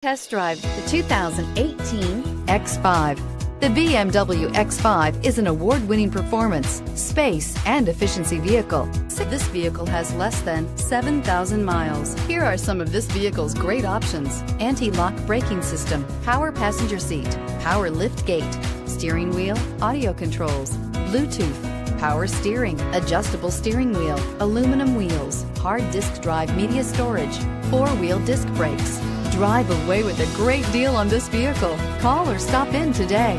Test drive the 2018 X5. The BMW X5 is an award-winning performance, space, and efficiency vehicle. This vehicle has less than 7,000 miles. Here are some of this vehicle's great options: anti-lock braking system, power passenger seat, power lift gate, steering wheel audio controls, Bluetooth, power steering, adjustable steering wheel, aluminum wheels, hard disk drive media storage, four-wheel disc brakes. Drive away with a great deal on this vehicle. Call or stop in today.